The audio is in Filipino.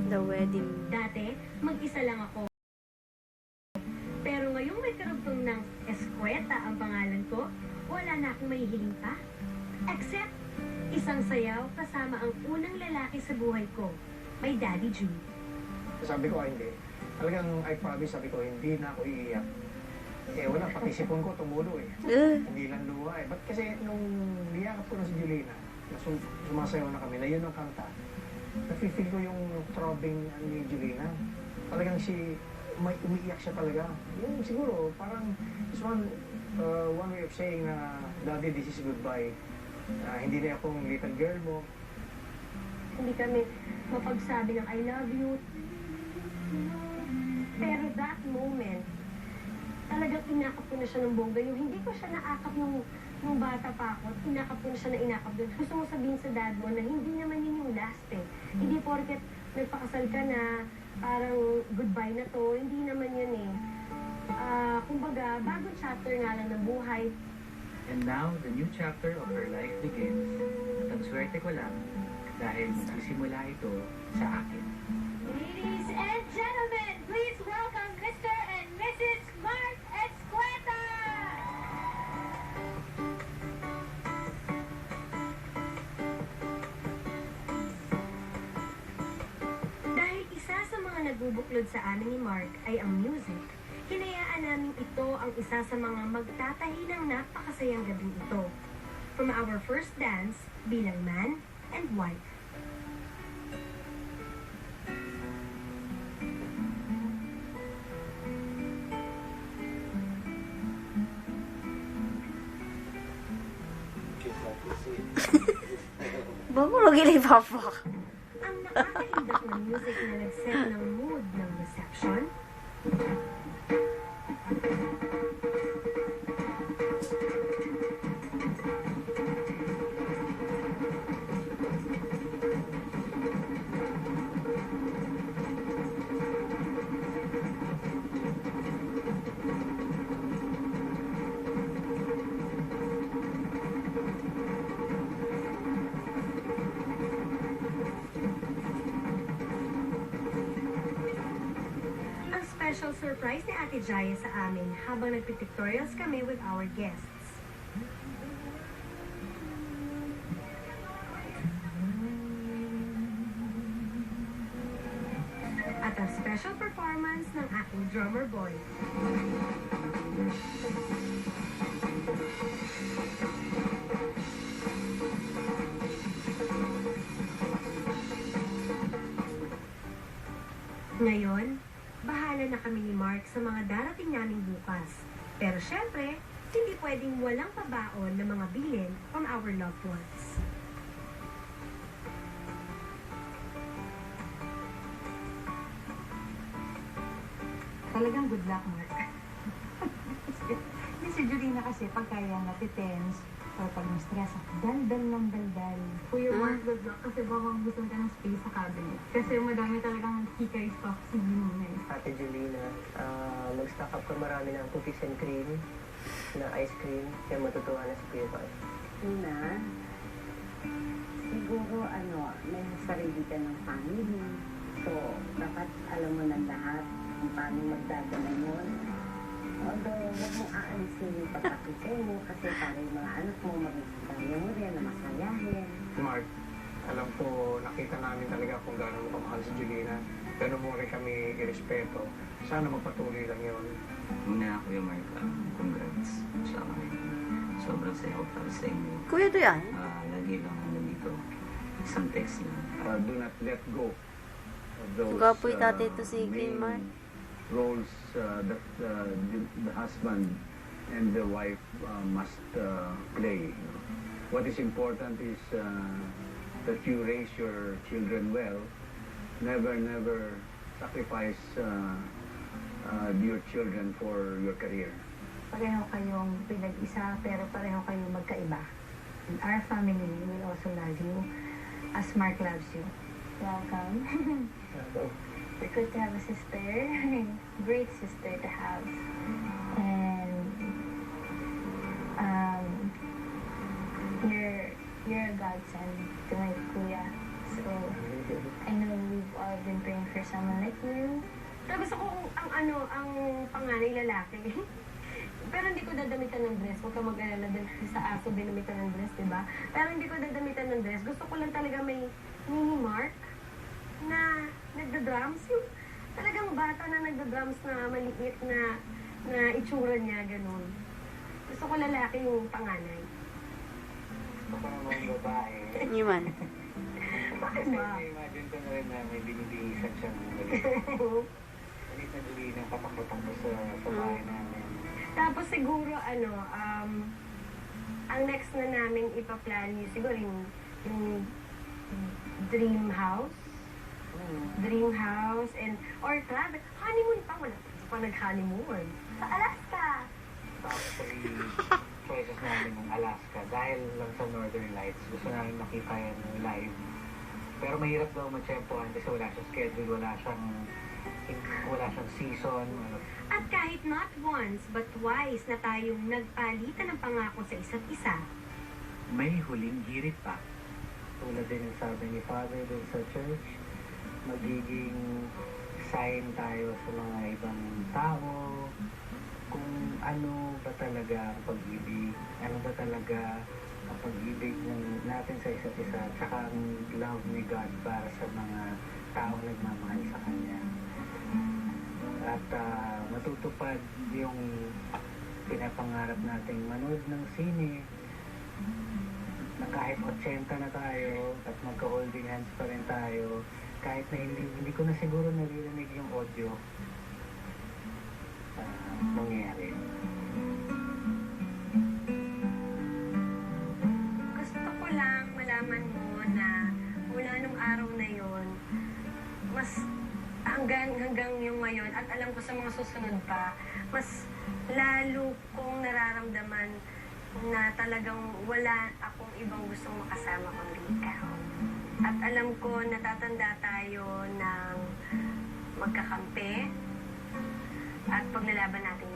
The wedding. Dati, mag-isa lang ako. Pero ngayong may karugtong ng Eskweta ang pangalan ko, wala na akong mahihiling pa. Except, isang sayaw kasama ang unang lalaki sa buhay ko, may Daddy June. Sabi ko, hindi. Talagang, I promise, sabi ko, hindi na ako iiyak. Eh, wala, pati sipon ko tumulo eh. Hindi lang luha eh. Ba't kasi nung niyakap ko na si Julina, sumasayaw na kami, na yun ang kanta, nafe-feel ko yung throbbing ni Julina. Talagang may umiiyak siya talaga. Yung siguro, parang, this one way of saying na, Daddy, this is goodbye. Hindi na akong little girl mo. Hindi kami mapagsabi ng I love you. Pero that moment, talagang inakap ko na siya ng bongga. Yung hindi ko siya naakap nung bata pa ako, inakap ko na siya na inakap doon. Gusto mo sabihin sa dad mo na hindi naman yun yung last eh. Hindi porket nagpakasal ka na, parang goodbye na to, hindi naman yun eh. Kumbaga, bagong chapter nga lang ng buhay. And now, the new chapter of her life begins. At ang swerte ko lang dahil magsisimula ito sa akin. Ladies and gentlemen, please welcome Mr. and Mrs. Mark Escueta! Dahil isa sa mga nagbubuklod sa amin ni Mark ay ang music, hinayaan namin ito ang isa sa mga magtatahi ng napakasayang gabing ito. From our first dance bilang man and wife. Bago lagi ni Papa. Ang nakakahidak na music na nag-set ng mood ng reception. Special surprise ni Ate Jaya sa amin habang nagpipictorials kami with our guests. At ang special performance ng aking drummer boy. Ngayon, bahala na kami ni Mark sa mga darating naming bukas. Pero syempre, hindi pwedeng walang pabaon ng mga bilin from our loved ones. Talagang good luck, Mark. Si Julina kasi pagka yan natitense or pag na-stress, daldal ng daldal. Kuya Mark, good luck kasi baka gusto ka ng space sa cabinet. Kasi madami talagang hikay stock si Julina eh. Ate Julina, mag-stock up ka marami ng cookies and cream na ice cream, kaya matutuwa na si Kuya Pai. Una, siguro may sarili ka ng family. So, dapat alam mo na lahat kung paano magdadala yun. Although, huwag mong aalisin yung pagkakisay mo kasi para yung mga anak mo magkakaya mo rin na masayahin. Mark, alam ko, nakita namin talaga kung gaano mo kamahal si Julina. Gano'n mo rin kami irespeto. Sana magpatuloy lang yun. Muna ako yung Mark, congrats sa akin. Sobrang saya ko para sa inyo. Kuya to yan? Lagi lang dito. Isang text lang. Do not let go of those Gwapo yung tatay to si Green Mark. roles that the husband and the wife must play. What is important is that you raise your children well. Never sacrifice your children for your career. Pareho kayong pinag-isa, pero pareho kayong magkaiba. And our family will also love you as Mark loves you. Welcome. Good to have a sister. Great sister to have. And you're a godsend to my kuya. So, I know we've all been praying for someone like you. Pero gusto ko ang panganay lalaki. Pero hindi ko dadamitan ng dress. Huwag ka mag-alala din sa aso binamitan ng dress, diba? Pero hindi ko dadamitan ng dress. Gusto ko lang talaga may mini mark na nagda-drums. Yung talagang bata na nagda-drums na maliit na itsura niya, ganun. Gusto ko lalaki yung panganay. Gusto ko naman babae. Yuman. Bakit Kasi ba? na-imagine ko na rin na may binibihisan siyang maliit na duli ng patakbo-takbo sa bahay namin. Tapos siguro, ang next na namin ipaplan yung siguro yung dream house. Dream house or travel. Honeymoon pa. Wala pa nag-honeymoon. Sa Alaska. Actually, choices namin ng Alaska dahil lang sa Northern Lights. Gusto namin makita yan live. Pero mahirap daw matsyempohan kasi wala siyang schedule, wala siyang season. At kahit not once, but twice na tayong nagpalitan ng pangako sa isa't isa. May huling hirit pa. Tulad din yung sabi ni Father dun sa church, magiging sign tayo sa mga ibang tao kung ano ba talaga ang pag-ibig, ano ba talaga ang pag-ibig natin sa isa't isa, tsaka ang love ni God para sa mga tao nagmamahal sa Kanya. At matutupad yung pinapangarap nating manood ng sine na kahit 80 na tayo at magka-holding hands pa rin tayo, kahit na hindi ko na siguro naririnig yung audio mangyari. Gusto ko lang malaman mo na mula nung araw na yon, mas hanggang yung ngayon, at alam ko sa mga susunod pa, mas lalo kong nararamdaman na talagang wala akong ibang gustong makasama kundi ikaw. At alam ko natatanda tayo ng magkakampi at paglalaban natin